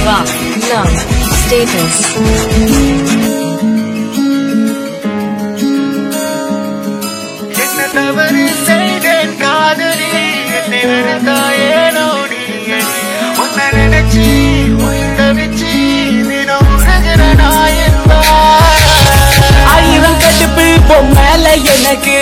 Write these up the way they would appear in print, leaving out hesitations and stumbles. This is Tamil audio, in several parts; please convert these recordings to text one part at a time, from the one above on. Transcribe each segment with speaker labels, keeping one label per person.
Speaker 1: Deva Love Status.
Speaker 2: ஆயிரம் கடுப்பு பொம்மேல எனக்கு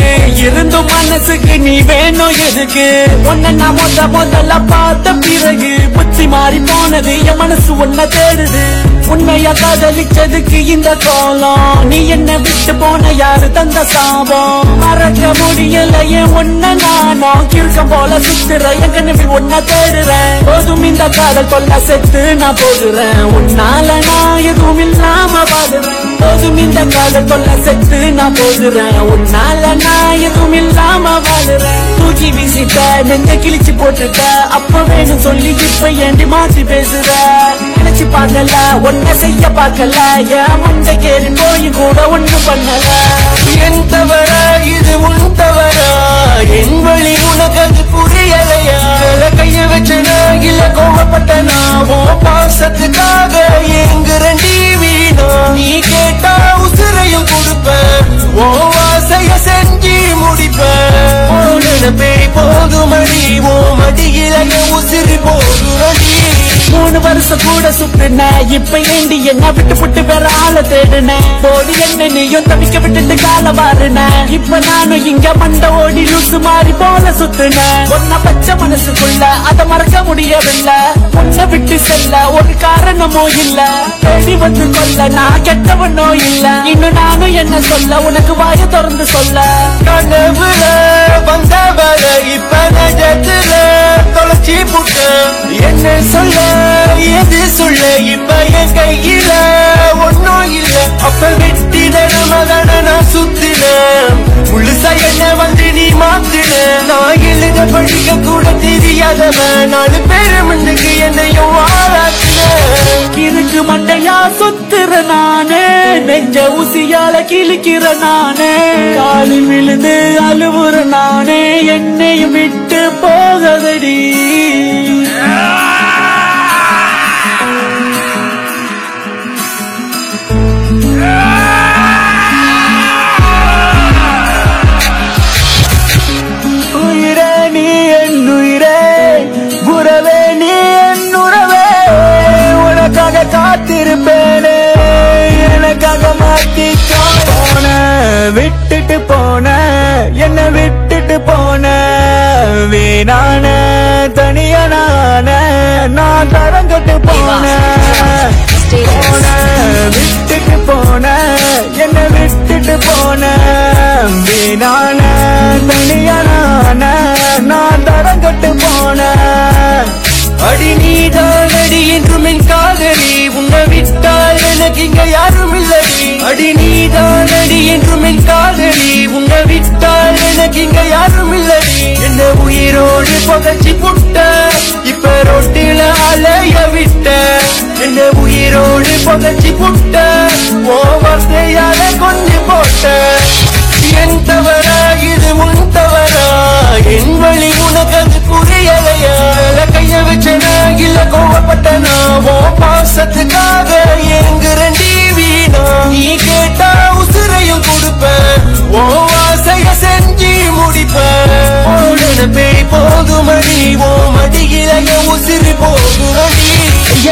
Speaker 2: இருந்தும் மனசுக்கு நீ வேணும் எதுக்கு உன்னை நான் முதல்ல பார்த்த பிறகு புத்தி மாறி போனது என் மனசு உன்னை தேடுது உன்னையா காதலிச்சதுக்கு இந்த கோலம் நீ என்ன விட்டு போன யாரு தந்த சாபம் மறக்க முடியலையே உன்னை நானும் கிழக்கம் போல சுத்துற என் கனவி உன்னை தேடுறேன் போதும் இந்த காதல் கொல்ல செத்து நான் போடுறேன் உன்னால நான் எதுவும் இல்லாம பாடுறேன் போதும் இந்த காதல் கொல்ல செத்து நான் போடுறேன் உன்னால நான் எதுவும் இல்லாம வாழுறேன் தூக்கி வீசிட்ட நெஞ்ச கிழிச்சு போட்டுட்ட அப்ப வேணும் சொல்லி இப்ப ஏண்டி மாத்தி பேசுற நினைச்சு பார்க்கல ஒன்ன செய்ய பார்க்கல என் மண்டை கேறி போய் கூட ஒண்ணு பண்ணல என் தவற இது உன் தவற என் வழி உனக்கு அது புரியலையா கைய வச்சனா இல்ல கோவப்பட்டனா உன் பாசத்துக்காக எங்குறண்டி வீணா நீ கேட்டா உசுரையும் கொடுப்பேன் ஓ ஆசைய செஞ்சு முடிப்பேன் பேய் போதுமடி ஓ மடியில உசிறு போதுமடி 3 வருஷம் கூட சுத்துன இப்ப ஏண்டி என்ன விட்டு விட்டு வேற ஆள தேடுன போடி என்ன நீயும் தவிக்க விட்டுட்டு கால வாருன இப்ப நானும் இங்க மண்ட ஓடி லூசு மாறி போல சுத்துன ஒன்ன பச்சை மனசுக்குள்ள அத மறக்க முடியவில்லை உன்னை விட்டு செல்ல ஒரு காரணமோ இல்ல தேடி வந்து கொல்ல நான் கெட்டவனோ இல்ல இன்னும் நானும் என்ன சொல்ல உனக்கு வாய திறந்து சொல்ல கனவுல வந்தவர இப்ப நஜத்துல தொலைச்சி புட்ட என்ன சொல்ல எது சொல்ல இப்ப என் கையில ஒன்னும் இல்ல அப்ப வெட்டின மகன நான் சுத்தின முழுசா என்ன வந்து நீ மாத்தின நான் எழுத படிக்க கூட தெரியாதவன் 4 பேரு முன்னுக்கு என்னையும் ஆராத்தின கிறுக்கு மண்டையா சுத்துற நானே நெஞ்ச ஊசியால கிழிக்கிற நானே காலி விழுந்து அழுவுற நானே என்னையும் விட்டு போகதடி காத்திருப்பேனே எனக்காக மாத்தி போன விட்டுட்டு போன என்ன விட்டுட்டு போன வீணான தனியனான நான் தரங்கட்டு போன விட்டுட்டு போன என்ன விட்டுட்டு போன வீணான தனியனான நான் தரங்கட்டு போன அடி நீதான் அடி என்றும் என் காதலி உன்னை விட்டால் எனக்கு இங்க யாரும் இல்லடி அடி நீதான் அடி என்றும் என் காதலி உன்னை விட்டால் எனக்கு இங்க யாரும் இல்லடி என்ன உயிரோடு புதைச்சி புட்ட இப்ப ரொட்டில அலைய விட்ட என்ன உயிரோடு புதைச்சி புட்ட ஓ வார்த்தையால கொண்டு போட்ட என் தவற இது உன் தவற என் வழி உனக்கு அது புரியலையா கைய வச்சனா இல்ல கோவப்பட்டனா ஓ பாசத்துக்காக எங்குறண்டி வீணா நீ கேட்டா உசுரையும் கொடுப்பேன் ஓ ஆசைய செஞ்சு முடிப்பேன் பேய் போதுமடி ஓ மடியில உசிறு போதுமடி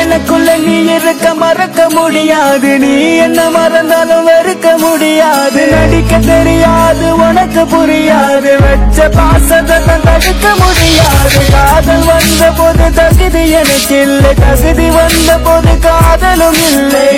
Speaker 2: எனக்குள்ள நீ இருக்க மறக்க முடியாது நீ என்ன மறந்தாலும் வெறுக்க முடியாது நடிக்க தெரியாது உனக்கு புரியாது வச்ச பாசத்தை தடுக்க முடியாது காதல் வந்த போது தகுதி எனக்கு இல்லை தகுதி வந்த போது காதலும் இல்லை